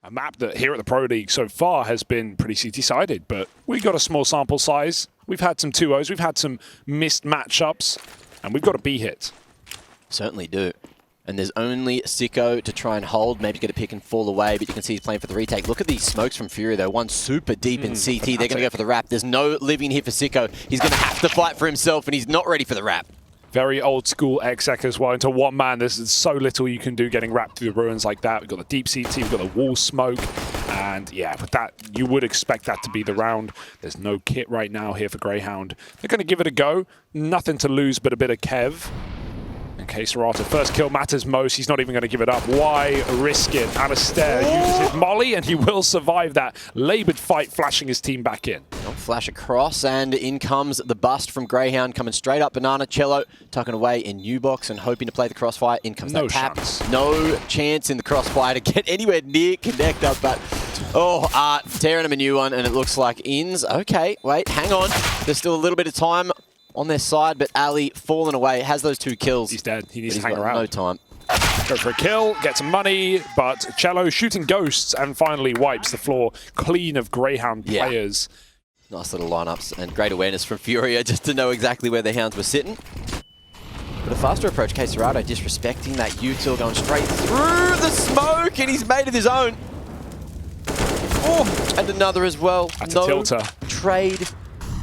A map that here at the Pro League so far has been pretty CT-sided, but we got a small sample size. We've had some 2-0s, we've had some missed matchups, and we've got a B hit. Certainly do. And there's only Sicko to try and hold, maybe get a pick and fall away, but you can see he's playing for the retake. Look at these smokes from FURIA though, one super deep in CT. They're going to go for the wrap. There's no living here for Sicko. He's going to have to fight for himself, and he's not ready for the wrap. Very old school exec as well. Into one man, there's so little you can do getting wrapped through the ruins like that. We've got the deep CT, we've got the wall smoke. And yeah, with that, you would expect that to be the round. There's no kit right now here for Grayhound. They're going to give it a go. Nothing to lose but a bit of Kev. In case Serrata, first kill matters most. He's not even going to give it up. Why risk it? Alistair uses his molly, and he will survive that laboured fight, flashing his team back in. Flash across, and in comes the bust from Grayhound, coming straight up. Banana, Cello, tucking away in U-Box and hoping to play the crossfire. In comes that tap. No chance in the crossfire to get anywhere near connector, but Art tearing him a new one, and it looks like ins. Okay, wait, hang on. There's still a little bit of time on their side, but Ali falling away, has those 2 kills. He's dead. He needs to hang around. No time. Go for a kill, get some money, but Cello shooting ghosts and finally wipes the floor clean of Grayhound players. Nice little lineups and great awareness from FURIA just to know exactly where their hounds were sitting. But a faster approach, Serrata disrespecting that util, going straight through the smoke, and he's made it his own. Oh, and another as well. That's no a tilter. Trade.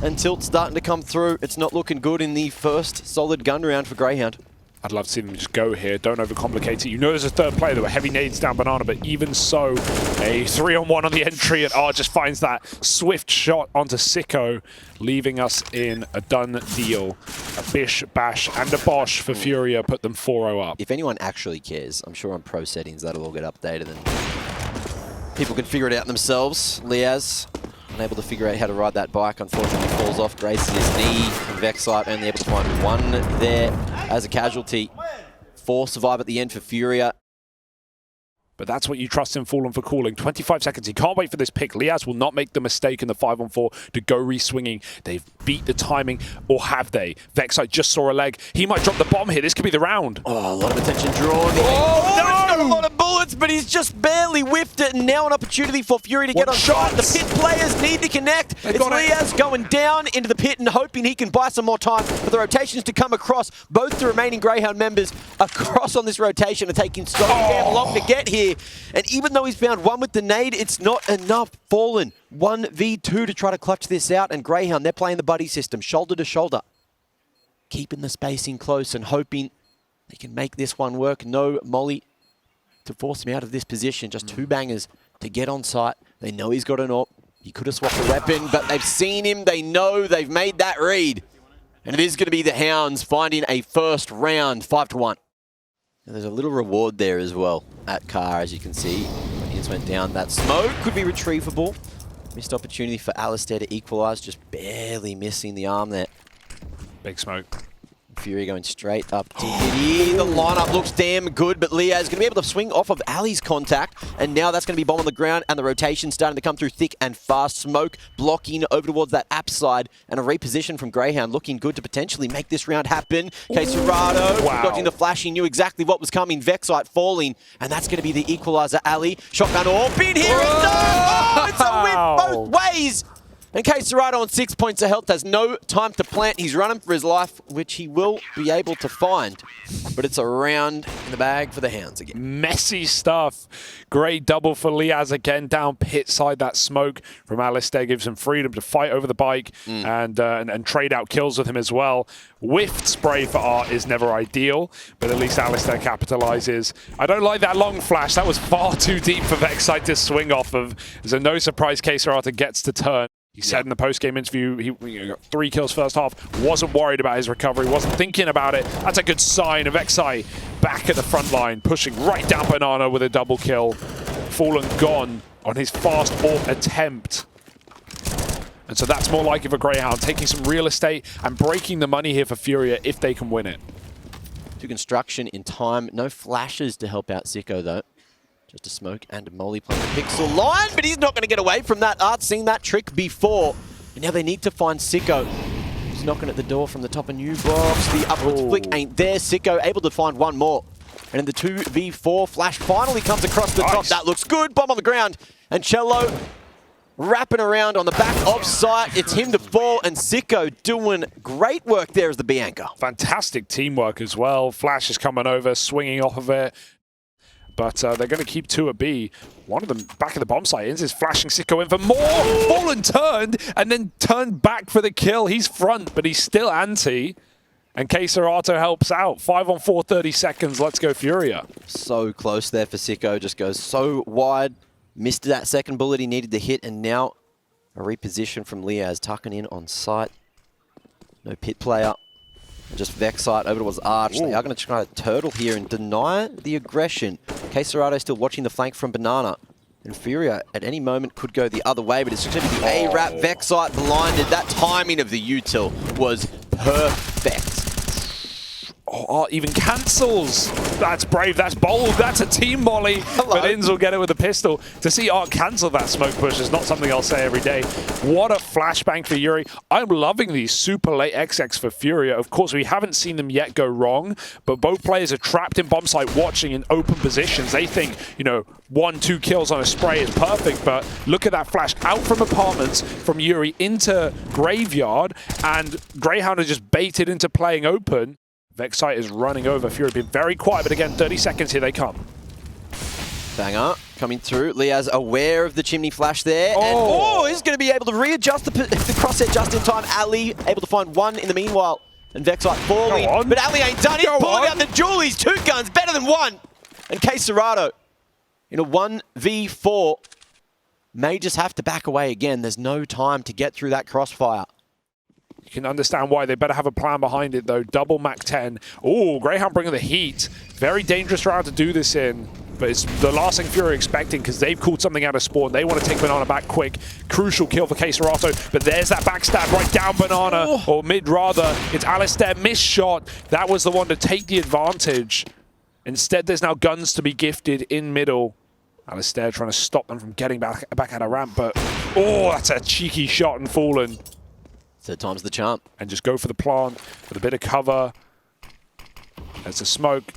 And Tilt's starting to come through. It's not looking good in the first solid gun round for Grayhound. I'd love to see them just go here. Don't overcomplicate it. You know there's a third player. There were heavy nades down Banana, but even so, a 3-on-1 on the entry, and Art just finds that swift shot onto Sicko, leaving us in a done deal. A bish, bash, and a bosh for FURIA put them 4-0 up. If anyone actually cares, I'm sure on pro settings that'll all get updated and people can figure it out themselves. Liaz, unable to figure out how to ride that bike, unfortunately falls off, graces his knee, and Vexite only able to find one there as a casualty. 4 survive at the end for FURIA. But that's what you trust in Fallen for calling. 25 seconds. He can't wait for this pick. Liaz will not make the mistake in the 5-on-4 to go re-swinging. They've beat the timing, or have they? Vexite just saw a leg. He might drop the bomb here. This could be the round. Oh, a lot of attention drawn. Oh, no! He's got a lot of bullets, but he's just barely whiffed it. And now an opportunity for FURIA to get on shot. The pit players need to connect. It's Liaz going down into the pit and hoping he can buy some more time for the rotations to come across. Both the remaining Grayhound members across on this rotation are taking so damn long to get here. And even though he's found one with the nade, it's not enough. Fallen 1v2 to try to clutch this out, and Grayhound, they're playing the buddy system, shoulder to shoulder. Keeping the spacing close and hoping they can make this one work. No molly to force him out of this position. Just 2 bangers to get on site. They know he's got an AWP. He could have swapped the weapon, but they've seen him. They know they've made that read. And it is going to be the Hounds finding a first round, 5-1. And there's a little reward there as well at Car, as you can see. When he just went down, that smoke could be retrievable. Missed opportunity for Alistair to equalise, just barely missing the arm there. Big smoke. FURIA going straight up DPD. The lineup looks damn good, but Liaz is going to be able to swing off of Ali's contact, and now that's going to be bomb on the ground, and the rotation starting to come through thick and fast. Smoke blocking over towards that app side, and a reposition from Grayhound looking good to potentially make this round happen. Serrata dodging the flash. He knew exactly what was coming. Vexite falling, and that's going to be the equalizer. Ali, shotgun AWP in here, and no! It's a whip both ways! And Serrata on 6 points of health has no time to plant. He's running for his life, which he will be able to find. But it's a round in the bag for the Hounds again. Messy stuff. Great double for Liaz again, down pit side. That smoke from Alistair gives him freedom to fight over the bike and trade out kills with him as well. Whiffed spray for Art is never ideal, but at least Alistair capitalizes. I don't like that long flash. That was far too deep for Vexite to swing off of. There's a no surprise Serrata gets to turn. He said in the post-game interview, he got 3 kills first half, wasn't worried about his recovery, wasn't thinking about it. That's a good sign of Vexite back at the front line, pushing right down Banana with a double kill. Fallen gone on his fast AWP attempt. And so that's more like it for Grayhound, taking some real estate and breaking the money here for FURIA if they can win it. To construction in time. No flashes to help out Sicko, though. Just a smoke and a molly playing the pixel line, but he's not going to get away from that. Art's seen that trick before. And now they need to find Sicko. He's knocking at the door from the top of new box. The upwards flick ain't there. Sicko able to find one more. And in the 2v4, Flash finally comes across the top. That looks good. Bomb on the ground. And Cello wrapping around on the back of site. It's him to fall, and Sicko doing great work there as the B anchor. Fantastic teamwork as well. Flash is coming over, swinging off of it. But they're going to keep 2 at B. One of them back at the bomb site is flashing Sicko in for more. Fallen turned, and then turned back for the kill. He's front, but he's still anti. And Keserato helps out. 5 on 4, 30 seconds. Let's go Furia. So close there for Sicko. Just goes so wide. Missed that second bullet he needed to hit, and now a reposition from Liaz, tucking in on site. No pit player. Just Vexite over towards Arch. Ooh. They are going to try to turtle here and deny the aggression. Keserato still watching the flank from Banana. And Furia at any moment could go the other way, but it's just going to be the A-Rap. Vexite blinded. That timing of the util was perfect. Oh, even cancels. That's brave, that's bold, that's a team molly. Hello. But Inns will get it with a pistol. To see Art cancel that smoke push is not something I'll say every day. What a flashbang for Yuri. I'm loving these super late XX for Furia. Of course, we haven't seen them yet go wrong, but both players are trapped in bomb site watching in open positions. They think, you know, 1-2 kills on a spray is perfect, but look at that flash out from apartments from Yuri into Graveyard, and Grayhound is just baited into playing open. Vexite is running over. Fury been very quiet, but again, 30 seconds, here they come. Banger coming through. Liaz aware of the chimney flash there. And he's going to be able to readjust the crosshair just in time. Ali able to find one in the meanwhile. And Vexite falling. But Ali ain't done. He's pulling out the Julies. 2 guns, better than 1. And Keserato in a 1v4 may just have to back away again. There's no time to get through that crossfire. You can understand why. They better have a plan behind it, though. Double Mac 10. Oh, Greyhound bringing the heat. Very dangerous round to do this in. But it's the last thing Fury are expecting, because they've called something out of spawn. They want to take Banana back quick. Crucial kill for Keserato. But there's that backstab right down Banana. Or mid, rather. It's Alistair. Missed shot. That was the one to take the advantage. Instead, there's now guns to be gifted in middle. Alistair trying to stop them from getting back at a ramp. But, oh, that's a cheeky shot and fallen. Third time's the charm. And just go for the plant with a bit of cover. There's the smoke.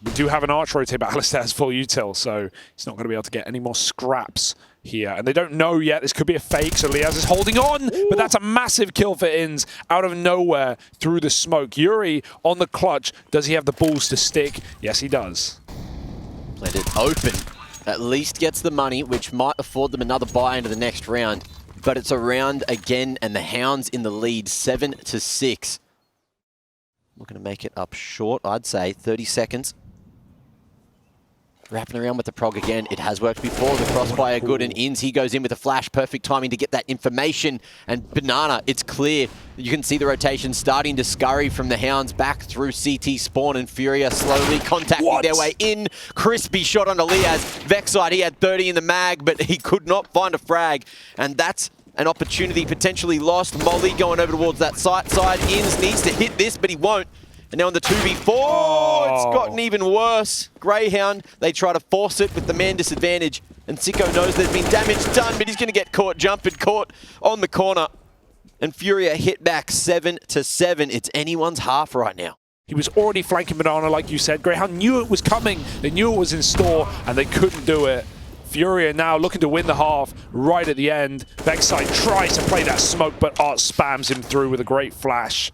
We do have an arch rotate, but Alistair has full util, so he's not going to be able to get any more scraps here. And they don't know yet. This could be a fake, so Liaz is holding on. But that's a massive kill for Inns out of nowhere through the smoke. Yuri on the clutch. Does he have the balls to stick? Yes, he does. Played it open. At least gets the money, which might afford them another buy into the next round. But it's a round again, and the Hounds in the lead, 7-6. Looking to make it up short, I'd say. 30 seconds. Wrapping around with the prog again. It has worked before. The crossfire good, and Inns, he goes in with a flash. Perfect timing to get that information. And Banana, it's clear. You can see the rotation starting to scurry from the Hounds back through CT spawn, and Furia slowly contacting their way in. Crispy shot onto Liaz. Vexite, he had 30 in the mag, but he could not find a frag. And that's an opportunity potentially lost. Molly going over towards that side. Inns needs to hit this, but he won't. And now on the 2v4, it's gotten even worse. Greyhound, they try to force it with the man disadvantage. And Sicko knows there's been damage done, but he's going to get caught jumping, caught on the corner. And Furia hit back 7-7. It's anyone's half right now. He was already flanking Banana, like you said. Greyhound knew it was coming. They knew it was in store, and they couldn't do it. Furia now looking to win the half right at the end. Vexite tries to play that smoke, but Art spams him through with a great flash.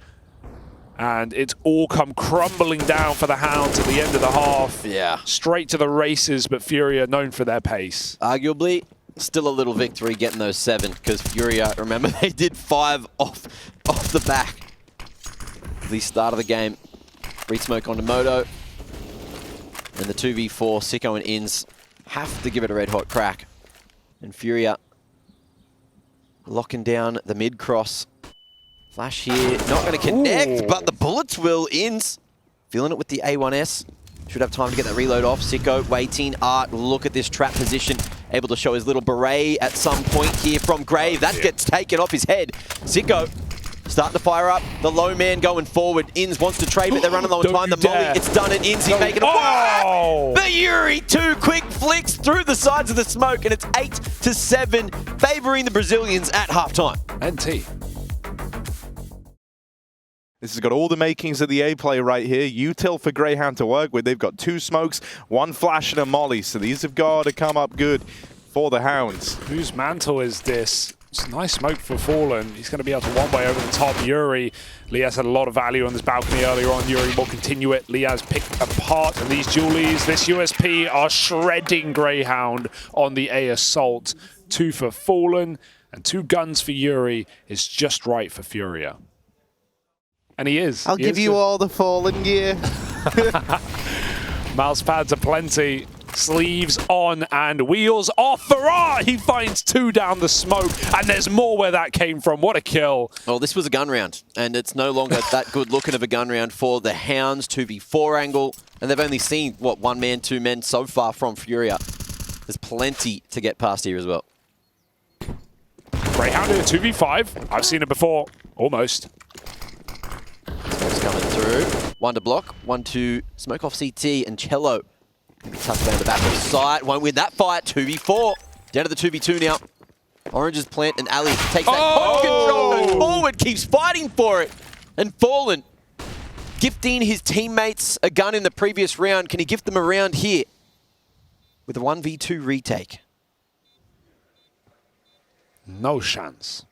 And it's all come crumbling down for the Hounds at the end of the half. Yeah. Straight to the races, but Furia known for their pace. Arguably, still a little victory getting those 7, because Furia, remember, they did 5 off the back. The start of the game. Free smoke onto Moto. And the 2v4, Sicko and Inns have to give it a red-hot crack. And Furia locking down the mid-cross. Flash here, not going to connect, but the bullets will. Inns feeling it with the A1S. Should have time to get that reload off. Sicko waiting. Art, look at this trap position. Able to show his little beret at some point here from Grave. That gets taken off his head. Sicko starting to fire up. The low man going forward. Inns wants to trade, but they're running low on time. The molly, it's done, and Inns, he's making it. The Yuri, 2 quick flicks through the sides of the smoke, and it's 8-7, favoring the Brazilians at halftime. NT. This has got all the makings of the A play right here. Util for Grayhound to work with. They've got 2 smokes, 1 flash, and a molly. So these have got to come up good for the Hounds. Whose mantle is this? It's a nice smoke for Fallen. He's going to be able to one-way over the top. Yuri. Liaz had a lot of value on this balcony earlier on. Yuri will continue it. Liaz picked apart. And these Julies, this USP, are shredding Grayhound on the A assault. 2 for Fallen and 2 guns for Yuri is just right for Furia. And he is. I'll give you all the Fallen gear. Mouse pads aplenty. Sleeves on and wheels off. FURIA, he finds 2 down the smoke, and there's more where that came from. What a kill. Well, this was a gun round, and it's no longer that good looking of a gun round for the Hounds. 2v4 angle, and they've only seen, what, 1 man, 2 men so far from Furia. There's plenty to get past here as well. Grayhound in a 2v5. I've seen it before, almost. Smoke's coming through. 1 to block, 1 to smoke off CT, and Cello. Tucked down the back of the side. Won't win that fight. 2v4. Down to the 2v2 now. Orange's plant and Ali takes that control, goes forward, keeps fighting for it. And Fallen gifting his teammates a gun in the previous round. Can he gift them a round here with a 1v2 retake? No chance.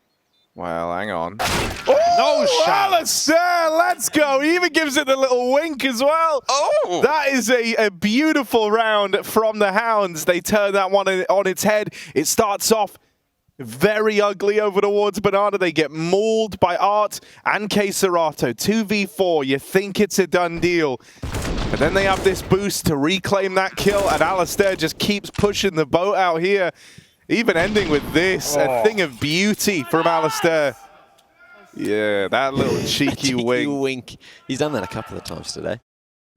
Well, hang on. No chance. Alistair, let's go. He even gives it the little wink as well. Oh! That is a beautiful round from the Hounds. They turn that one on its head. It starts off very ugly over towards Banana. They get mauled by Art and Queserato. 2v4. You think it's a done deal. But then they have this boost to reclaim that kill, and Alistair just keeps pushing the boat out here. Even ending with this, a thing of beauty from Alistair. Yeah, that little cheeky wink. He's done that a couple of times today.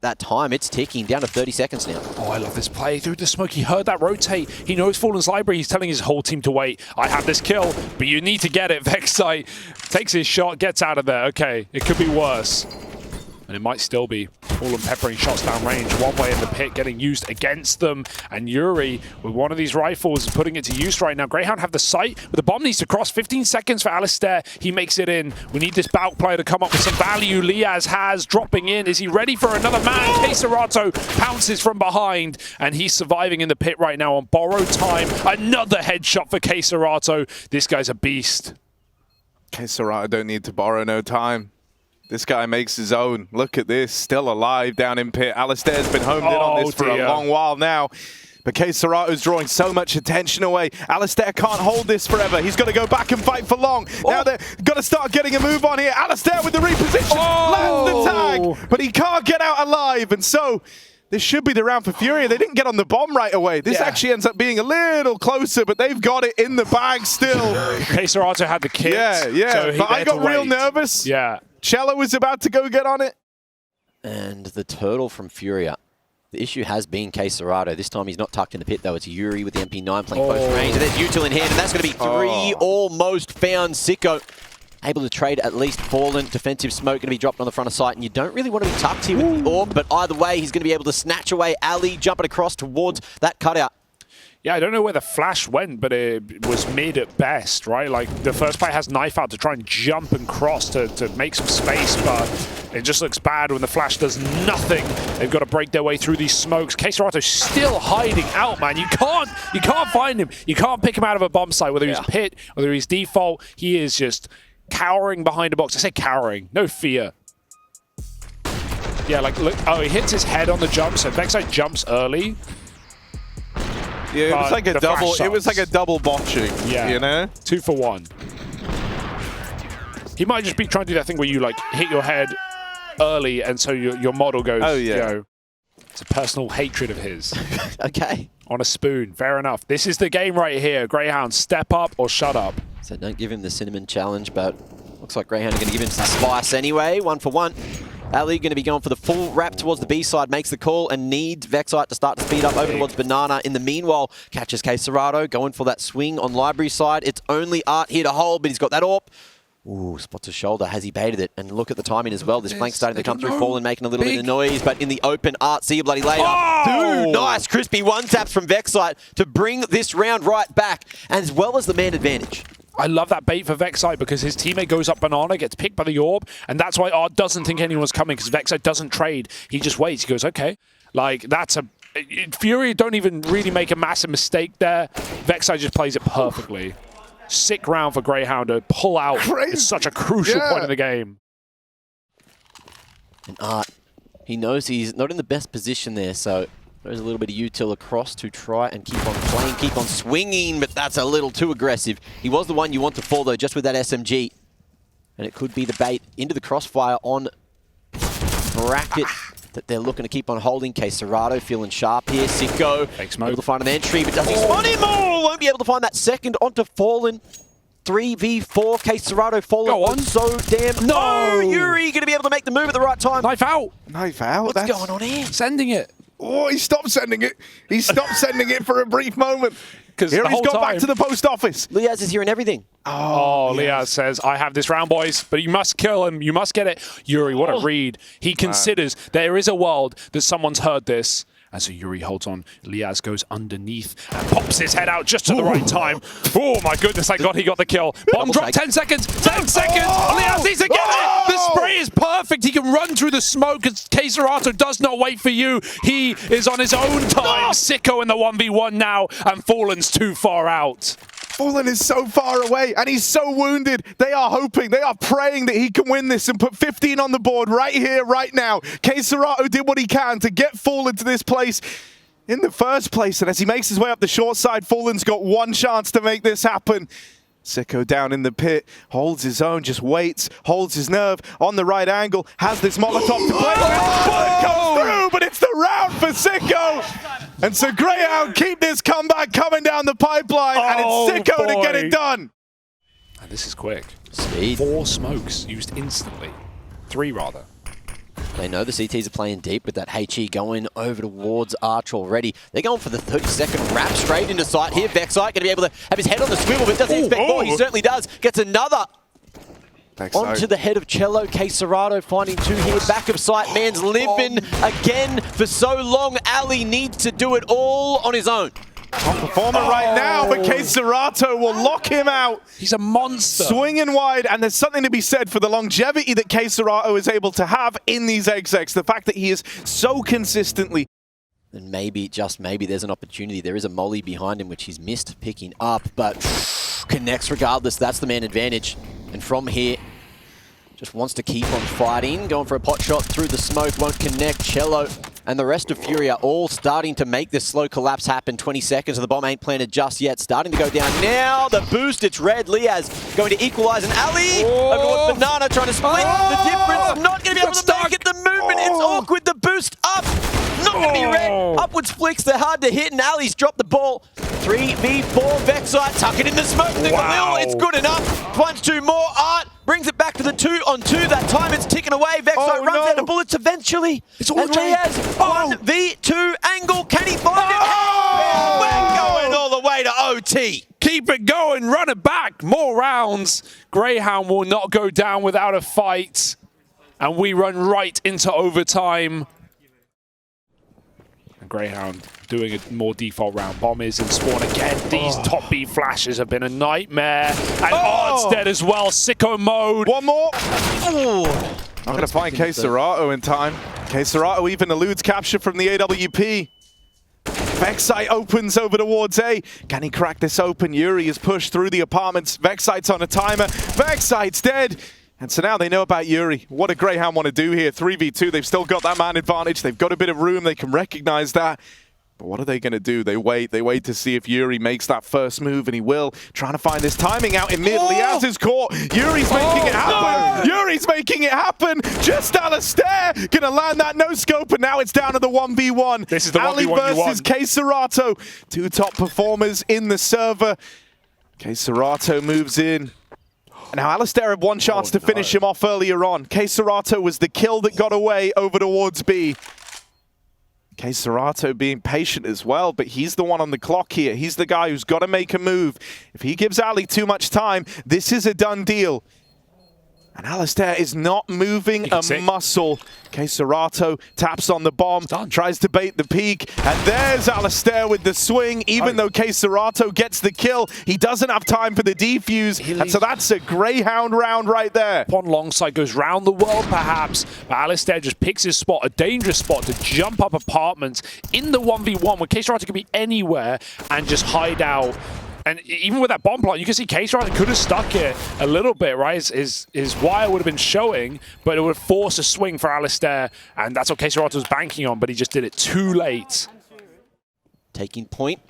That time, it's ticking down to 30 seconds now. Oh, I love this play through the smoke. He heard that rotate. He knows Fallen's library. He's telling his whole team to wait. I have this kill, but you need to get it. Vexite takes his shot, gets out of there. Okay, it could be worse. And it might still be. Fallen peppering shots downrange. One way in the pit getting used against them. And Yuri, with one of these rifles, is putting it to use right now. Grayhound have the sight, but the bomb needs to cross. 15 seconds for Alistair. He makes it in. We need this Balk player to come up with some value. Liaz has dropping in. Is he ready for another man? Queserato pounces from behind, and he's surviving in the pit right now on borrowed time. Another headshot for Queserato. This guy's a beast. Queserato don't need to borrow no time. This guy makes his own. Look at this, still alive down in pit. Alistair's been homed in on this for a long while now. But Queserato's drawing so much attention away. Alistair can't hold this forever. He's got to go back and fight for long. Now they've got to start getting a move on here. Alistair with the reposition, lands the tag, but he can't get out alive. And so this should be the round for Furia. They didn't get on the bomb right away. This actually ends up being a little closer, but they've got it in the bag still. Queserato had the kit. Yeah. So but I got real nervous. Yeah. Cello was about to go get on it. And the turtle from Furia. The issue has been Queserato. This time he's not tucked in the pit, though. It's Yuri with the MP9 playing close range. And there's Util in hand, and that's going to be 3 almost found. Sicko able to trade at least Fallen. Defensive smoke going to be dropped on the front of sight, and you don't really want to be tucked here with the orb, but either way, he's going to be able to snatch away Ali, jumping across towards that cutout. Yeah, I don't know where the flash went, but it was mid at best, right? Like, the first player has knife out to try and jump and cross to make some space, but it just looks bad when the flash does nothing. They've got to break their way through these smokes. Queserato's still hiding out, man. You can't find him. You can't pick him out of a bomb site, whether he's pit, whether he's default. He is just cowering behind a box. I say cowering, no fear. Yeah, like, look, he hits his head on the jump, so Vexite jumps early. Yeah, it was like a double. It was like a double botching. Yeah, you know, 2 for 1. He might just be trying to do that thing where you like hit your head early, and so your model goes. Oh yeah. You know, it's a personal hatred of his. Okay. On a spoon. Fair enough. This is the game right here. Grayhound, step up or shut up. So don't give him the cinnamon challenge, but looks like Grayhound are going to give him some spice anyway. 1 for 1. Ali going to be going for the full wrap towards the B side, makes the call and needs Vexite to start to speed up over towards Banana. In the meanwhile, catches Queserato, going for that swing on Library side. It's only Art here to hold, but he's got that AWP. Ooh, spots his shoulder. Has he baited it? And look at the timing as well. This flank starting to come through, Fallen making a little bit of noise, but in the open, Art, see you bloody later. Two nice, crispy one-taps from Vexite to bring this round right back, as well as the man advantage. I love that bait for Vexite because his teammate goes up banana, gets picked by the orb, and that's why Art doesn't think anyone's coming because Vexite doesn't trade. He just waits. He goes, okay. Like, that's a... FURIA don't even really make a massive mistake there. Vexite just plays it perfectly. Sick round for Grayhound to pull out. Crazy. It's such a crucial point in the game. And Art, he knows he's not in the best position there, so there's a little bit of util across to try and keep on playing, keep on swinging, but that's a little too aggressive. He was the one you want to fall, though, just with that SMG. And it could be the bait into the crossfire on Bracket that they're looking to keep on holding. KSCERATO feeling sharp here. Sicko able to find an entry, but does he spawn him? Oh, won't be able to find that second onto Fallen. 3v4, KSCERATO Fallen. Go on. So damn... No! Oh, Yuri going to be able to make the move at the right time. Knife out. Knife out? What's going on here? Sending it. Oh, he stopped sending it. He stopped sending it for a brief moment. Because here he's gone back to the post office. Liaz is hearing everything. Oh, Liaz says, I have this round, boys, but you must kill him. You must get it. Yuri, what a read. He considers there is a world that someone's heard this. And so Yuri holds on. Liaz goes underneath and pops his head out just at the right time. Oh my goodness, thank God he got the kill. Bomb drop, 10 seconds, 10 seconds. Liaz needs to get it. The spray is perfect. He can run through the smoke. KSCERATO does not wait for you. He is on his own time. Sicko in the 1v1 now, and Fallen's too far out. Fallen is so far away, and he's so wounded. They are hoping, they are praying that he can win this and put 15 on the board right here, right now. KSCERATO did what he can to get Fallen to this place in the first place, and as he makes his way up the short side, Fallen's got one chance to make this happen. Sicko down in the pit, holds his own, just waits, holds his nerve on the right angle, has this Molotov to play with. Bullet comes through, but it's the round for Sicko. And so Grayhound keep this comeback coming down the pipeline, and it's Sicko to get it done. And this is quick. Speed. 4 smokes used instantly. 3 rather. They know the CTs are playing deep with that HE going over towards Arch already. They're going for the 30-second wrap straight into sight here. Vexite going to be able to have his head on the swivel, but does he expect more? He certainly does. Gets another onto the head of Cello. KSCERATO finding 2 here. Back of sight. Man's living again for so long. Ali needs to do it all on his own. Top performer right now, but KSCERATO will lock him out. He's a monster. Swinging wide, and there's something to be said for the longevity that KSCERATO is able to have in these execs. The fact that he is so consistently. And maybe, just maybe, there's an opportunity. There is a molly behind him, which he's missed picking up, but connects regardless. That's the man advantage. And from here, just wants to keep on fighting. Going for a pot shot through the smoke, won't connect. Cello and the rest of FURIA all starting to make this slow collapse happen. 20 seconds, and the bomb ain't planted just yet. Starting to go down now. The boost, it's red. Liaz going to equalize, and Ali over towards Banana trying to split the difference. Not going to be able to make it. The movement, it's awkward. The boost up. Not going to be red. Upwards flicks, they're hard to hit, and Ali's dropped the ball. 3v4, Vexite, tuck it in the smoke. Wow. It's good enough. Punch 2 more. Art brings it back to the 2-on-2. That time it's ticking away. Vexite runs out of bullets eventually. It's all and Liaz, 1v2 angle. Can he find it? We're going all the way to OT. Keep it going, run it back. More rounds. Grayhound will not go down without a fight. And we run right into overtime. And Grayhound doing a more default round. Bomb is in spawn again. These top B flashes have been a nightmare. And Art's dead as well. Sicko mode. One more. Not going to find KSCERATO in time. KSCERATO even eludes capture from the AWP. Vexite opens over towards A. Can he crack this open? Yuri is pushed through the apartments. Vexite's on a timer. Vexite's dead. And so now they know about Yuri. What do Grayhound want to do here? 3v2. They've still got that man advantage. They've got a bit of room. They can recognize that. But what are they going to do? They wait to see if Yuri makes that first move, and he will. Trying to find this timing out in mid. Liaz is caught. Yuri's making it happen. No. Yuri's making it happen. Just Alistair gonna land that no scope, and now it's down to the 1v1. This is the Ali 1v1 versus KSCERATO. 2 top performers in the server. KSCERATO moves in. Now, Alistair had one chance to finish him off earlier on. KSCERATO was the kill that got away over towards B. KSCERATO being patient as well, but he's the one on the clock here. He's the guy who's got to make a move. If he gives Ali too much time, this is a done deal. And Alistair is not moving a muscle. Okay, Serato taps on the bomb, tries to bait the peek, and there's Alistair with the swing. Even though Serato gets the kill, he doesn't have time for the defuse, and so that's a Grayhound round right there. One long side goes round the world, perhaps, but Alistair just picks his spot, a dangerous spot to jump up apartments in the 1v1 when Serato could be anywhere and just hide out. And even with that bomb plot, you can see Serato could have stuck it a little bit, right? His wire would have been showing, but it would have forced a swing for Alistair, and that's what Serato was banking on, but he just did it too late. Taking point.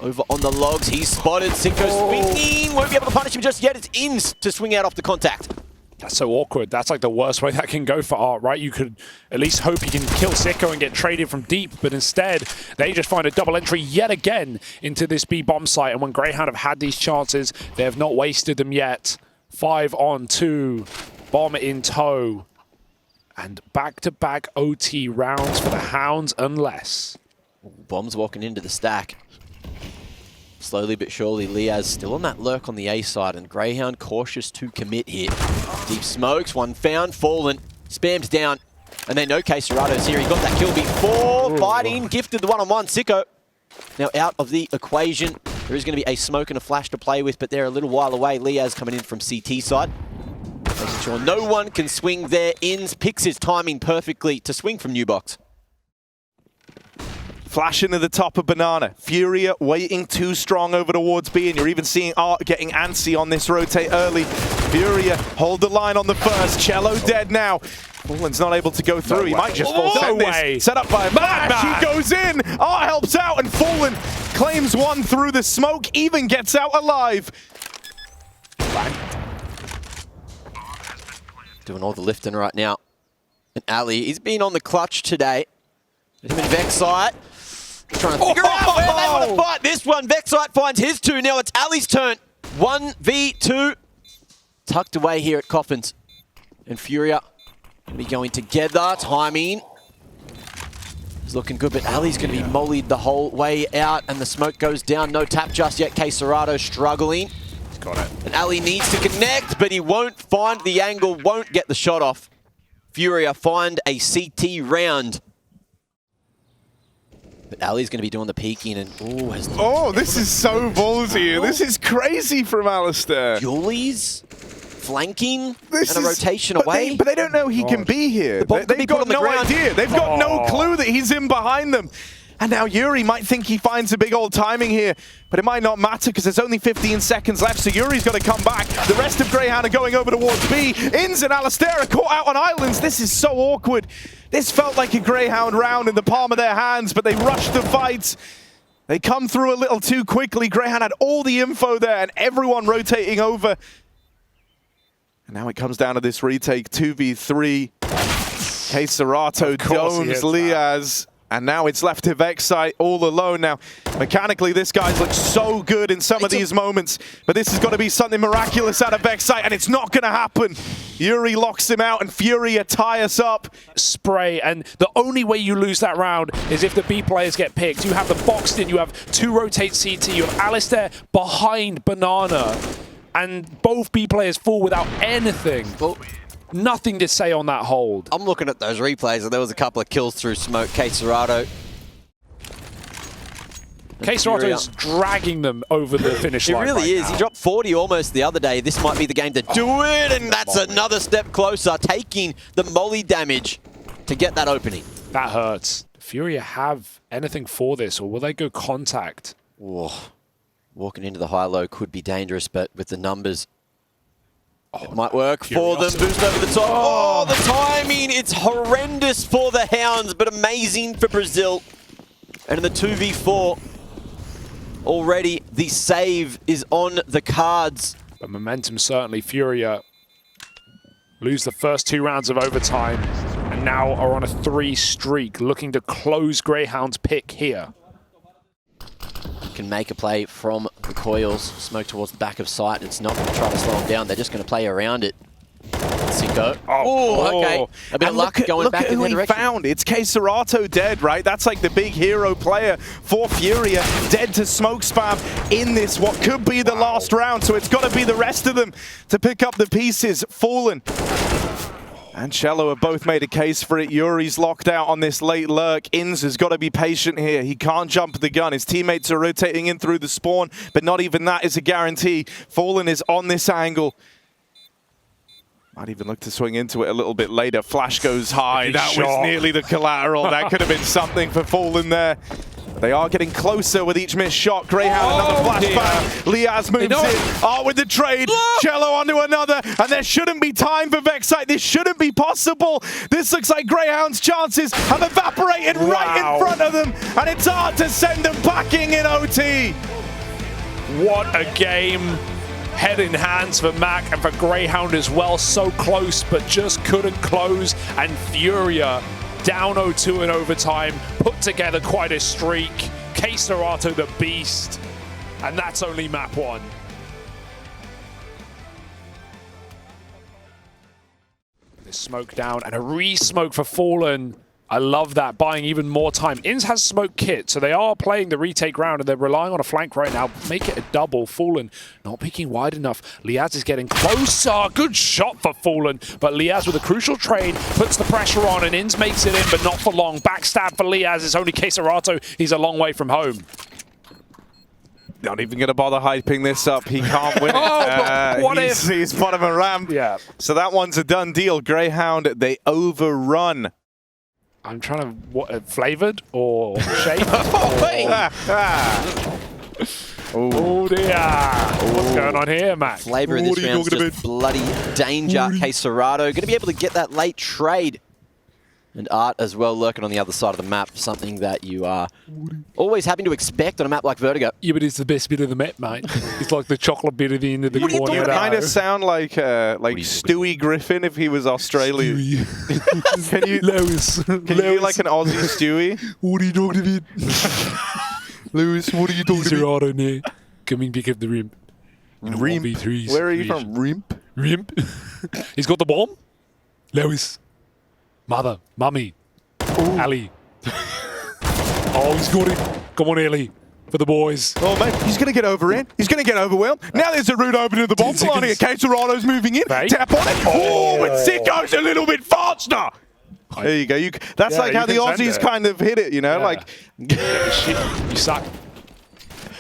Over on the logs, he's spotted. Sicko swinging, won't be able to punish him just yet. It's ins to swing out off the contact. That's so awkward. That's like the worst way that can go for Art, right? You could at least hope he can kill Sicko and get traded from deep, but instead, they just find a double entry yet again into this B bomb site. And when Grayhound have had these chances, they have not wasted them yet. 5 on 2, bomb in tow. And back-to-back OT rounds for the Hounds, unless... Bomb's walking into the stack. Slowly but surely, Liaz still on that lurk on the A side, and Grayhound cautious to commit here. Deep smokes, one found, fallen, spammed down, and they know Serato's here. He got that kill before, fighting, gifted the one-on-one. Sicko now out of the equation. There is going to be a smoke and a flash to play with, but they're a little while away. Liaz coming in from CT side. Making sure no one can swing there. Ins picks his timing perfectly to swing from New Box. Flash into the top of Banana. FURIA waiting too strong over towards B, and you're even seeing Art getting antsy on this rotate early. FURIA hold the line on the first. Cello dead now. Fallen's not able to go through. He might just fall. No way. Set up by Match. He goes in. Art helps out, and Fallen claims one through the smoke, even gets out alive. Doing all the lifting right now. And Ali, he's been on the clutch today. Him and Vexite. Trying to figure out where they want to fight this one. Vexite finds his 2. Now it's Ali's turn. 1v2. Tucked away here at Coffins. And FURIA going to be going together. Timing is looking good, but Ali's going to be mollied the whole way out. And the smoke goes down. No tap just yet. Serato struggling. He's got it. And Ali needs to connect, but he won't find the angle. Won't get the shot off. FURIA find a CT round. But Ali's going to be doing the peeking and this is so ballsy. This is crazy from Alistair. Julies flanking and a rotation away. But they don't know he can be here. They've got no idea. They've got no clue that he's in behind them. And now Yuri might think he finds a big old timing here, but it might not matter because there's only 15 seconds left, so Yuri's got to come back. The rest of Grayhound are going over towards B. Ins and Alistair are caught out on islands. This is so awkward. This felt like a Grayhound round in the palm of their hands, but they rushed the fight. They come through a little too quickly. Grayhound had all the info there and everyone rotating over. And now it comes down to this retake, 2v3. Serato domes Liaz. And now it's left to Vexite all alone. Now, mechanically, this guy's looked so good in some of these moments, but this has got to be something miraculous out of Vexite, and it's not going to happen. Yuri locks him out, and FURIA tie us up. Spray, and the only way you lose that round is if the B players get picked. You have the boxed in, you have 2 rotate CT, you have Alistair behind Banana, and both B players fall without anything. Nothing to say on that hold. I'm looking at those replays, and there was a couple of kills through smoke. Serato. Serato is dragging them over the finish line. It really is. He dropped 40 almost the other day. This might be the game to do it, and that's another step closer, taking the molly damage to get that opening. That hurts. FURIA have anything for this, or will they go contact? Walking into the high-low could be dangerous, but with the numbers, it might work for them. Boost over the top. The timing. It's horrendous for the Hounds, but amazing for Brazil. And in the 2v4, already the save is on the cards. But momentum certainly. FURIA lose the first 2 rounds of overtime and now are on a 3 streak, looking to close Grayhound's pick here. Can make a play from the coils. Smoke towards the back of sight. It's not going to try to slow them down. They're just going to play around it. Sicko go. Oh, okay. A bit of luck going back in the direction. Look at who he found. It's K-Serato dead, right? That's like the big hero player for FURIA. Dead to smoke spam in this, what could be the last round. So it's got to be the rest of them to pick up the pieces. Fallen and Cello have both made a case for it. Yuri's locked out on this late lurk. Inns has got to be patient here. He can't jump the gun. His teammates are rotating in through the spawn, but not even that is a guarantee. Fallen is on this angle. Might even look to swing into it a little bit later. Flash goes high. That was nearly the collateral. That could have been something for Fallen there. They are getting closer with each missed shot. Grayhound, another flashbang. Liaz moves in. With the trade. Cello onto another. And there shouldn't be time for Vexite. This shouldn't be possible. This looks like Grayhound's chances have evaporated right in front of them. And it's hard to send them packing in OT. What a game. Head in hands for Mac and for Grayhound as well. So close, but just couldn't close. And FURIA down 0-2 in overtime, put together quite a streak. K-Serato the beast, and that's only map 1. This smoke down and a re-smoke for Fallen. I love that, buying even more time. Inns has smoke kit, so they are playing the retake round and they're relying on a flank right now. Make it a double. Fallen not peeking wide enough. Liaz is getting closer. Good shot for Fallen, but Liaz with a crucial trade puts the pressure on and Inns makes it in, but not for long. Backstab for Liaz. It's only K-Serato. He's a long way from home. Not even going to bother hyping this up. He can't win it. What if? He's bottom of ramp. Yeah. So that one's a done deal. Grayhound, they overrun. I'm trying to, what, flavored or shaped? Oh dear. What's going on here, Mac? Flavor in this round is just bloody danger. K-Serato going to be able to get that late trade. And Art as well lurking on the other side of the map, something that you are always having to expect on a map like Vertigo. Yeah, but it's the best bit of the map, mate. It's like the chocolate bit at the end of the corner. You kind of sound like Stewie Griffin if he was Australian. Can you do like an Aussie Stewie? What are you talking about? Lewis, what are you talking about? Right on there. Coming pick up the rimp. Rimp? Where are you from? Rimp? Rimp. He's got the bomb. Lewis. Mother, mummy, Ali. Oh, he's got it. Come on, Ali, for the boys. Oh, mate, he's going to get overran. He's going to get overwhelmed. Now there's a route open to the bomb line here. K-Serato's moving in. Tap on it. Oh, and Sicko's a little bit faster. There you go. That's like how the Aussies kind of hit it, you know? Like, you suck.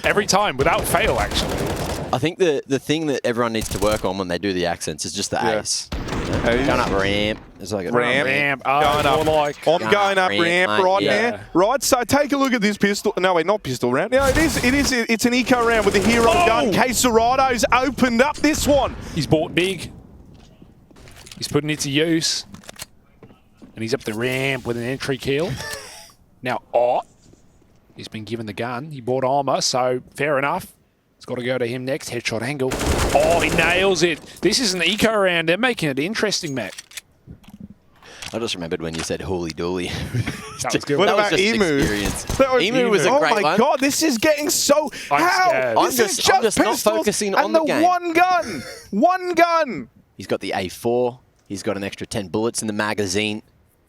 Every time, without fail, actually. I think the thing that everyone needs to work on when they do the accents is just the ace. Going up ramp. It's like a ramp. Going up. I'm going up ramp right there. Right, so take a look at this pistol. No, wait, not pistol round. No, it's an eco round with a hero gun. K-Serato's opened up this one. He's bought big. He's putting it to use. And he's up the ramp with an entry kill. Now, he's been given the gun. He bought armor, so fair enough. It's got to go to him next. Headshot angle. Oh, he nails it. This is an eco round. They're making it interesting, Matt. I just remembered when you said Holy Dooly. That was good. What about Emu? Emu was a great one. Oh my god, this is getting so... I'm just not focusing on the game. And the one gun! One gun! He's got the A4. He's got an extra 10 bullets in the magazine.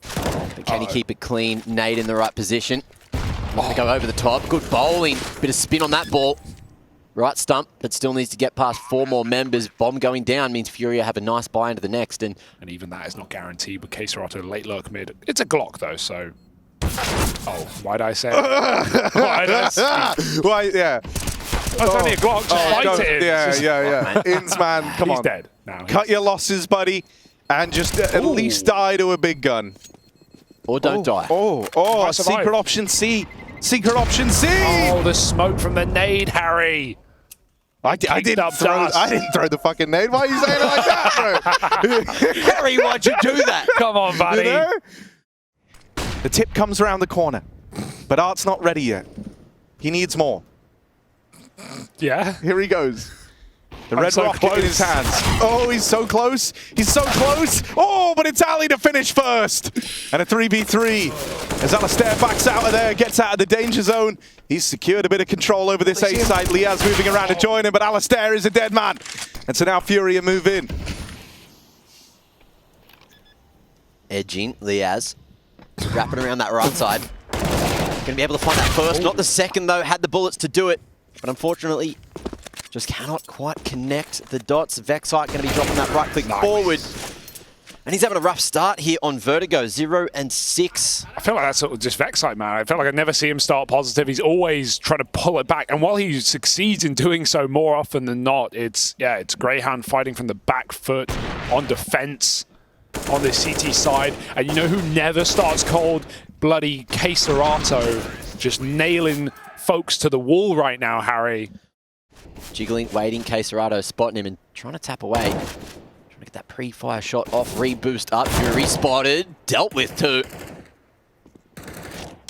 But can he keep it clean? Nade in the right position. Not going to go over the top. Good bowling. Bit of spin on that ball. Right stump, but still needs to get past 4 more members. Bomb going down means FURIA have a nice buy into the next. And even that is not guaranteed with K-Serato late lurk mid. It's a Glock though, so... Oh, why'd I say it? Why'd I say Why, yeah. It's only a Glock, just fight it. Yeah. Inns, man, come on. He's dead now. Cut your losses, buddy, and just at least die to a big gun. Or don't die. Secret option C. Secret option C! Oh, the smoke from the nade, Harry. I didn't throw the fucking nade. Why are you saying it like that, bro? Harry, why'd you do that? Come on, buddy. You know? The tip comes around the corner, but Art's not ready yet. He needs more. Yeah? Here he goes. The red rocket in his hands. Oh, he's so close. He's so close. Oh, but it's Ali to finish first. And a 3v3. As Alistair backs out of there, gets out of the danger zone. He's secured a bit of control over this A site. Liaz moving around to join him, but Alistair is a dead man. And so now FURIA move in. edging. Liaz wrapping around that right side. Going to be able to find that first, not the second though. Had the bullets to do it, but unfortunately just cannot quite connect the dots. Vexite going to be dropping that right click forward. And he's having a rough start here on Vertigo, 0 and 6. I feel like that's sort of just Vexite, man. I feel like I never see him start positive. He's always trying to pull it back. And while he succeeds in doing so more often than not, it's Grayhound fighting from the back foot on defense on the CT side. And you know who never starts cold? Bloody Caserato, just nailing folks to the wall right now, Harry. Jiggling, waiting, Caserato spotting him and trying to tap away. Trying to get that pre-fire shot off, reboost up. Fury spotted, dealt with too.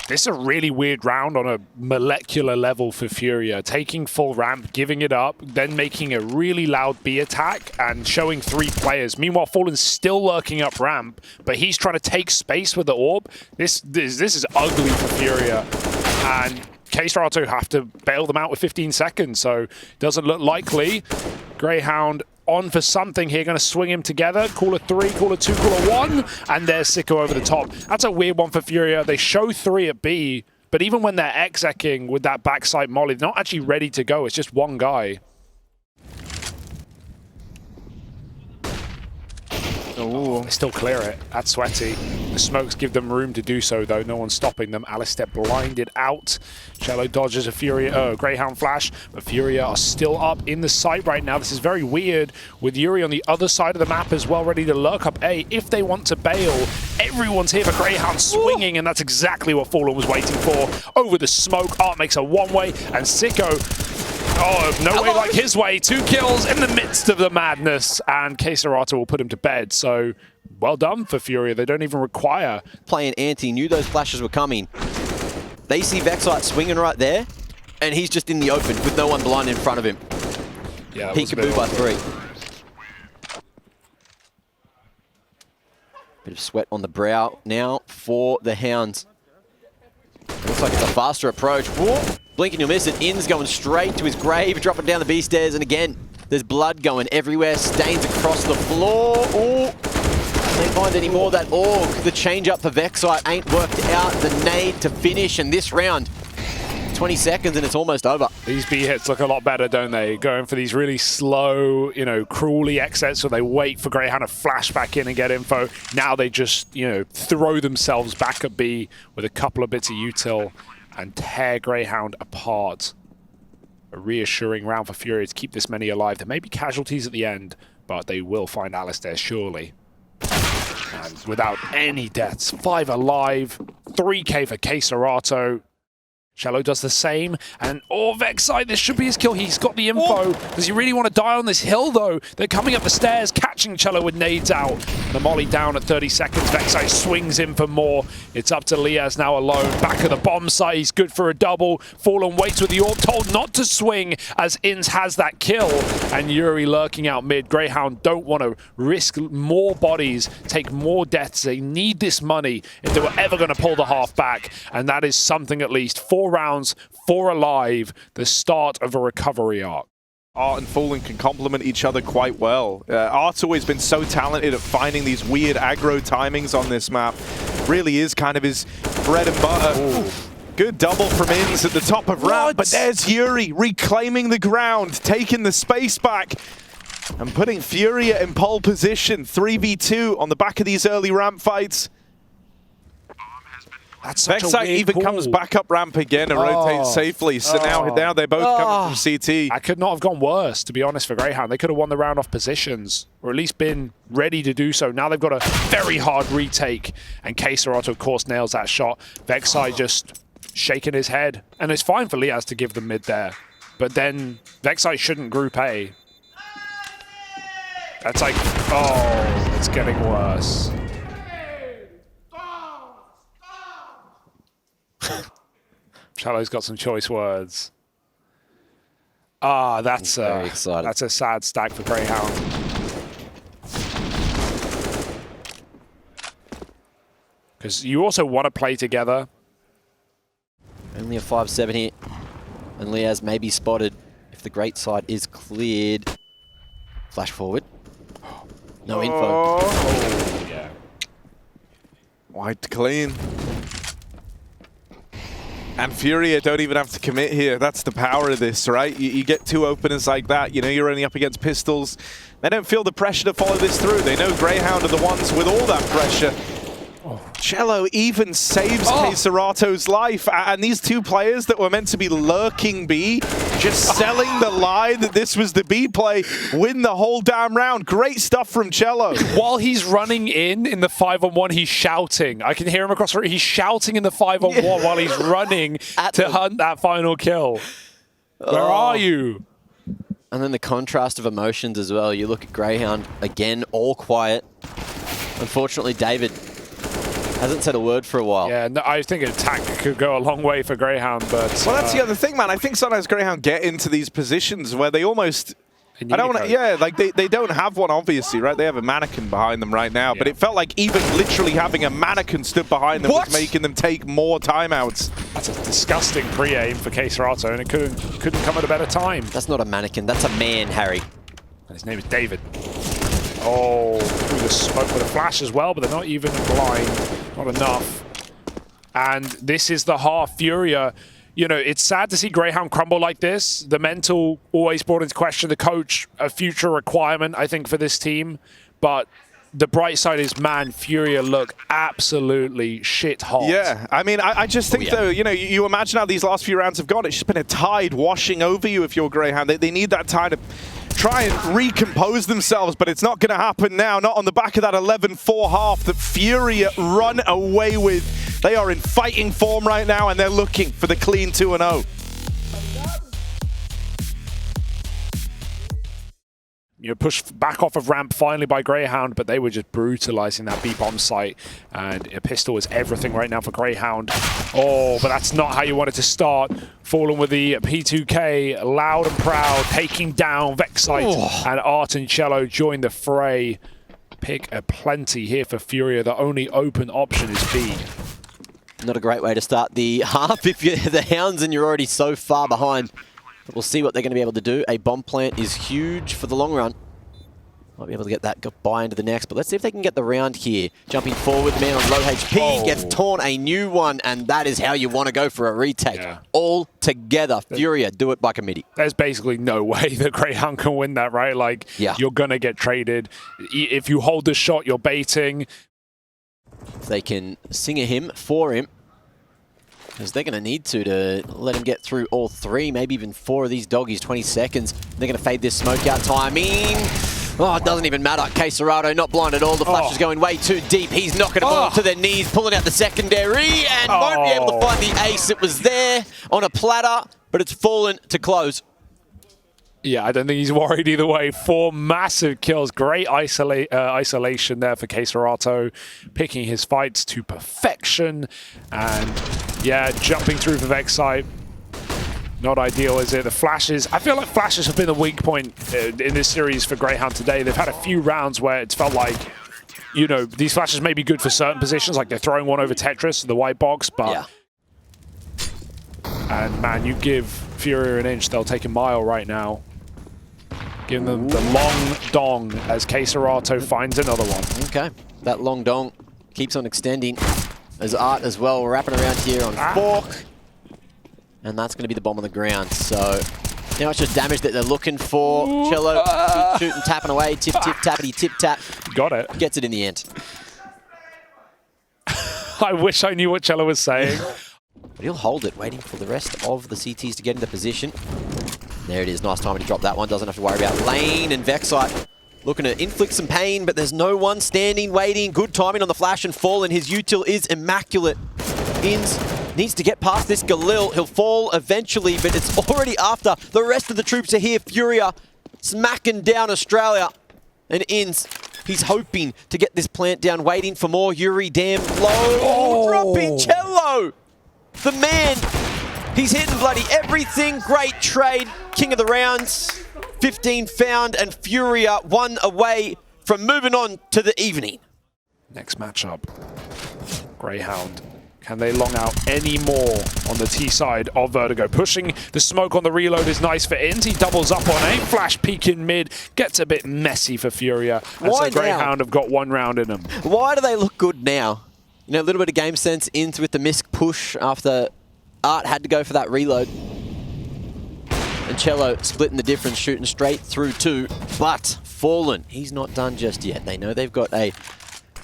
This is a really weird round on a molecular level for FURIA. Taking full ramp, giving it up, then making a really loud B attack and showing 3 players. Meanwhile, Fallen's still lurking up ramp, but he's trying to take space with the orb. This is ugly for FURIA. And Caserato have to bail them out with 15 seconds, so doesn't look likely. Grayhound on for something here, going to swing him together. Caller 3, caller 2, caller 1, and there's Sicko over the top. That's a weird one for FURIA. They show 3 at B, but even when they're execing with that backside molly, they're not actually ready to go. It's just one guy. Oh, they still clear it. That's sweaty. The smokes give them room to do so, though. No one's stopping them. Alistair blinded out. Cello dodges a FURIA, Grayhound flash, but FURIA are still up in the site right now. This is very weird with Yuri on the other side of the map as well, ready to lurk up A. If they want to bail, everyone's here for Grayhound swinging, and that's exactly what Fallen was waiting for. Over the smoke, Art makes a one-way, and Sicko, oh, no way like his way. 2 kills in the midst of the madness, and Caserato will put him to bed. So, well done for FURIA. They don't even require. Playing anti, knew those flashes were coming. They see Vexite swinging right there, and he's just in the open with no one blind in front of him. Yeah, Peekaboo by 3. Bit of sweat on the brow now for the Hounds. Looks like it's a faster approach. Whoa. Blink and you'll miss it. In's going straight to his grave, dropping down the B stairs, and again, there's blood going everywhere. Stains across the floor. Oh, can't find any more. That AUG, the change up for Vexite ain't worked out. The nade to finish, and this round, 20 seconds and it's almost over. These B hits look a lot better, don't they? Going for these really slow, cruelly exits, so they wait for Grayhound to flash back in and get info. Now they just, throw themselves back at B with a couple of bits of util and tear Grayhound apart. A reassuring round for FURIA to keep this many alive. There may be casualties at the end, but they will find Alistair surely. And without any deaths, 5 alive, 3k for Caserato. Cello does the same, and Vexite, this should be his kill. He's got the info. Does he really want to die on this hill, though? They're coming up the stairs, catching Cello with nades out. The molly down at 30 seconds. Vexite swings in for more. It's up to Liaz now alone. Back at the bomb site, he's good for a double. Fallen waits with the orb, told not to swing as Inns has that kill. And Yuri lurking out mid. Grayhound don't want to risk more bodies, take more deaths. They need this money if they were ever going to pull the half back. And that is something at least. 4 rounds, 4 alive, the start of a recovery arc. Art and Fallen can complement each other quite well. Art's always been so talented at finding these weird aggro timings on this map. Really is kind of his bread and butter. Ooh. Good double from Inns at the top of ramp, but there's Yuri reclaiming the ground, taking the space back, and putting FURIA in pole position. 3v2 on the back of these early ramp fights. Vexite even comes back up ramp again and rotates safely. So now they both come from CT. I could not have gone worse, to be honest, for Grayhound. They could have won the round off positions, or at least been ready to do so. Now they've got a very hard retake, and Caserato, of course, nails that shot. Vexite just shaking his head. And it's fine for Liaz to give them mid there. But then Vexite shouldn't group A. That's like, it's getting worse. Cello's got some choice words. That's a sad stack for Grayhound. Because you also want to play together. Only a 5-7 here. And Liaz may be spotted if the great side is cleared. Flash forward. No info. Yeah. Wide clean. And FURIA don't even have to commit here. That's the power of this, right? You get two openers like that. You know, you're only up against pistols. They don't feel the pressure to follow this through. They know Grayhound are the ones with all that pressure. Cello even saves K-Serato's life. And these two players that were meant to be lurking B, just selling the lie that this was the B play, win the whole damn round. Great stuff from Cello. While he's running in the 5-on-1, he's shouting. I can hear him across the room. He's shouting in the 5-on-1 while he's running to hunt that final kill. Where are you? And then the contrast of emotions as well. You look at Grayhound, again, all quiet. Unfortunately, David hasn't said a word for a while. Yeah, no, I think attack could go a long way for Grayhound, but... Well, that's the other thing, man. I think sometimes Grayhound get into these positions where they almost... I don't want to... Yeah, like they don't have one, obviously, right? They have a mannequin behind them right now, but it felt like even literally having a mannequin stood behind them was making them take more timeouts. That's a disgusting pre-aim for K-Serato, and it couldn't come at a better time. That's not a mannequin. That's a man, Harry. His name is David. Oh, through the smoke with a flash as well, but they're not even blind. Not enough. And this is the half. FURIA, you know, it's sad to see Grayhound crumble like this. The mental always brought into question. The coach, a future requirement, I think, for this team. But the bright side is, man, FURIA look absolutely shit hot. Yeah, I mean, I just think, though, you know, you imagine how these last few rounds have gone. It's just been a tide washing over you if you're Grayhound. They need that tide to try and recompose themselves, but it's not going to happen now. Not on the back of that 11-4 half that FURIA run away with. They are in fighting form right now, and they're looking for the clean 2-0. You're pushed back off of ramp finally by Grayhound, but they were just brutalizing that B-bomb site. And a pistol is everything right now for Grayhound. Oh, but that's not how you wanted to start. Falling with the P2K, loud and proud, taking down Vexite. And Art and Cello join the fray. Pick a plenty here for FURIA. The only open option is B. Not a great way to start the half if you're the Hounds and you're already so far behind. But we'll see what they're going to be able to do. A bomb plant is huge for the long run. Might be able to get that buy into the next, but let's see if they can get the round here. Jumping forward, the man on low HP gets torn a new one, and that is how you want to go for a retake. All together. FURIA, do it by committee. There's basically no way that Grayhound can win that, right? Like, you're going to get traded. If you hold the shot, you're baiting. If they can sing a hymn for him, because they're going to need to let him get through all three, maybe even four of these doggies, 20 seconds. They're going to fade this smoke out timing. Oh, it doesn't even matter. K-Serrato not blind at all. The flash is going way too deep. He's knocking them all to their knees, pulling out the secondary, and won't be able to find the ace. It was there on a platter, but it's fallen to close. Yeah, I don't think he's worried either way. 4 massive kills. Great isolation there for K-Serrato, picking his fights to perfection. And yeah, jumping through for Vexite. Not ideal, is it? The flashes, I feel like flashes have been a weak point in this series for Grayhound today. They've had a few rounds where it's felt like, you know, these flashes may be good for certain positions, like they're throwing one over Tetris, the white box, but... And man, you give FURIA an inch, they'll take a mile right now. Giving them the long dong as K-Serrato finds another one. Okay, that long dong keeps on extending. As Art as well, wrapping around here on Fork. And that's going to be the bomb on the ground. So now it's just damage that they're looking for. Cello shooting, tapping away. Tip, tip, tappity, tip, tap. Got it. Gets it in the end. I wish I knew what Cello was saying. But he'll hold it, waiting for the rest of the CTs to get into position. There it is. Nice timing to drop that one. Doesn't have to worry about Lane and Vexite. Looking to inflict some pain, but there's no one standing, waiting. Good timing on the flash and fall, and his util is immaculate. Ins needs to get past this Galil. He'll fall eventually, but it's already after. The rest of the troops are here. FURIA smacking down Australia. And Ins, he's hoping to get this plant down, waiting for more. Yuri damn low. Dropping Cello. The man, he's hitting bloody everything. Great trade. King of the rounds. 15 found, and FURIA 1 away from moving on to the evening. Next matchup, Grayhound. Can they long out any more on the T side of Vertigo? Pushing the smoke on the reload is nice for Ins. He doubles up on a flash peek in mid. Gets a bit messy for FURIA. And so Grayhound have got 1 round in them. Why do they look good now? You know, a little bit of game sense into with the misc push after Art had to go for that reload. And Cello splitting the difference, shooting straight through two. But Fallen, he's not done just yet. They know they've got a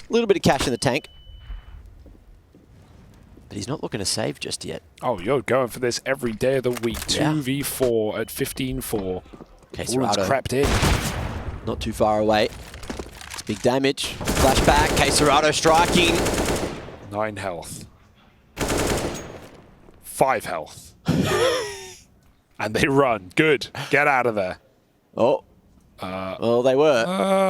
little bit of cash in the tank. But he's not looking to save just yet. Oh, you're going for this every day of the week. Yeah. 2v4 at 15-4. Fallen's crept in. Not too far away. It's big damage. Flashback, Caserado striking. 9 health. 5 health. And they run. Good. Get out of there. Oh. Well, they were.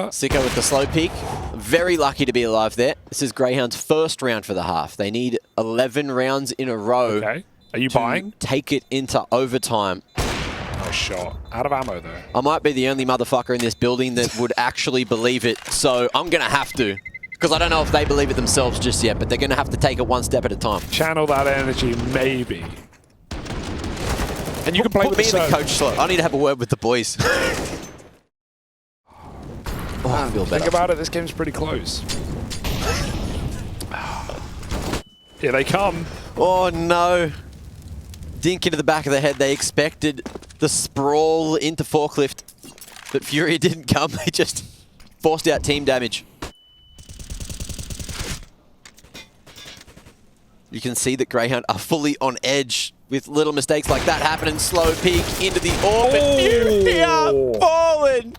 Sicko with the slow peek. Very lucky to be alive there. This is Grayhound's first round for the half. They need 11 rounds in a row. Okay. Are you buying? Take it into overtime. No shot. Out of ammo, though. I might be the only motherfucker in this building that would actually believe it, so I'm going to have to. Because I don't know if they believe it themselves just yet, but they're going to have to take it one step at a time. Channel that energy, maybe. And you can play Put with me in the coach slot. I need to have a word with the boys. I feel better. Think about it, this game's pretty close. Here they come. Oh no. Dink into the back of the head. They expected the sprawl into forklift, but FURIA didn't come. They just forced out team damage. You can see that Grayhound are fully on edge with little mistakes like that happening. Slow peek into the orb. FURIA fallen.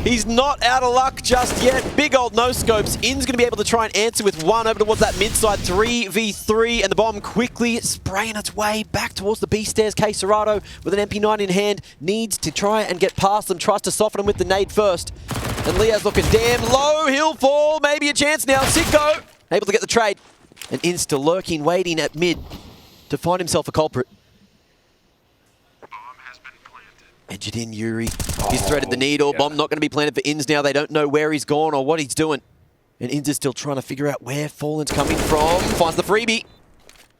He's not out of luck just yet. Big old no-scopes. In's going to be able to try and answer with one over towards that mid-side 3v3, and the bomb quickly spraying its way back towards the B stairs. Caserado with an MP9 in hand needs to try and get past them, tries to soften them with the nade first. And Leah's looking damn low. He'll fall. Maybe a chance now. Sicko able to get the trade. And In's still lurking, waiting at mid to find himself a culprit. Edge it in, Yuri. He's threaded the needle. Yeah. Bomb not going to be planted for Inns now. They don't know where he's gone or what he's doing. And Inns is still trying to figure out where Fallen's coming from. Finds the freebie.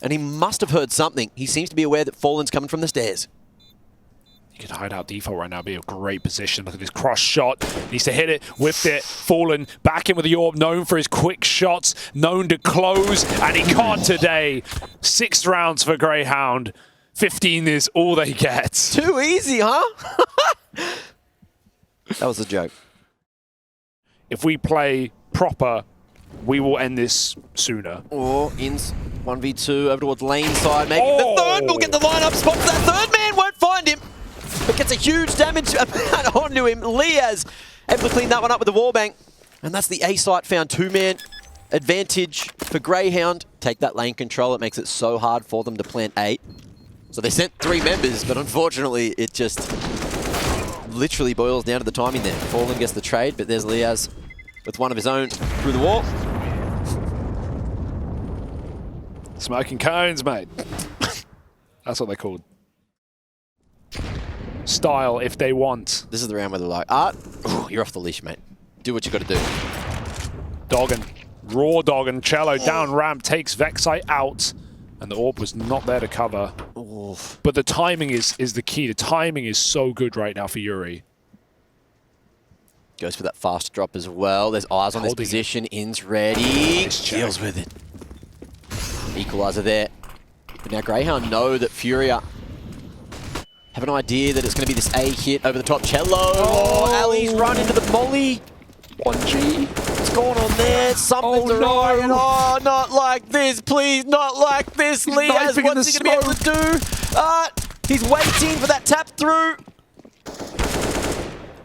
And he must have heard something. He seems to be aware that Fallen's coming from the stairs. You could hide out default right now, be a great position. Look at this cross shot. Needs to hit it, whipped it. Fallen back in with the orb, known for his quick shots, known to close, and he can't today. 6 rounds for Grayhound. 15 is all they get. Too easy, huh? That was a joke. If we play proper, we will end this sooner. Or Inns 1v2 over towards lane side, making the third. We'll get the lineup. Spots that third man, won't find him. But gets a huge damage amount onto him. Liaz able to clean that one up with the wallbang. And that's the A site found 2-man advantage for Grayhound. Take that lane control. It makes it so hard for them to plant 8. So they sent 3 members, but unfortunately it just literally boils down to the timing there. Fallen gets the trade, but there's Liaz with one of his own through the wall. Smoking cones, mate. That's what they're called. Style if they want. This is the round where they're like, Art, you're off the leash, mate. Do what you got to do. Doggin. Raw Doggin. Cello down ramp takes Vexite out. And the orb was not there to cover. Oof. But the timing is the key. The timing is so good right now for Yuri. Goes for that fast drop as well. There's eyes on this position. In's ready. Deals with it. Equalizer there. But now Grayhound know that FURIA have an idea that it's going to be this A hit over the top. Cello. Oh, Ali's run into the molly. 1G. What's going on there? Something's awry. Oh, not like this, please. Not like this. Liaz, what's he going to be able to do? He's waiting for that tap through.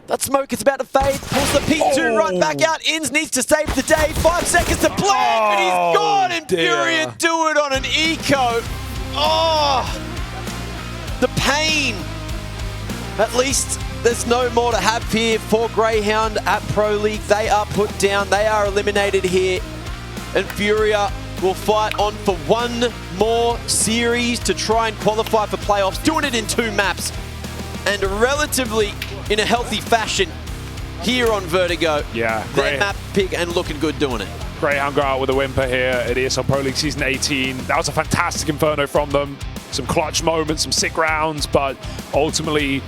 That smoke is about to fade. Pulls the P2 right back out. Inns needs to save the day. 5 seconds to play, but he's gone. And FURIA do it on an eco. Oh, the pain. At least there's no more to have here for Grayhound at Pro League. They are put down. They are eliminated here. And FURIA will fight on for one more series to try and qualify for playoffs. Doing it in 2 maps. And relatively in a healthy fashion here on Vertigo. Yeah. Their map pick and looking good doing it. Grayhound got out with a whimper here at ESL Pro League Season 18. That was a fantastic Inferno from them. Some clutch moments, some sick rounds, but ultimately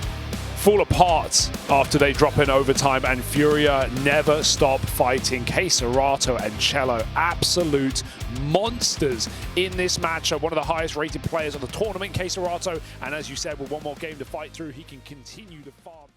fall apart after they drop in overtime, and FURIA never stop fighting. Queserato and Cello, absolute monsters in this matchup. One of the highest rated players of the tournament, Queserato, and as you said, with one more game to fight through, he can continue to farm.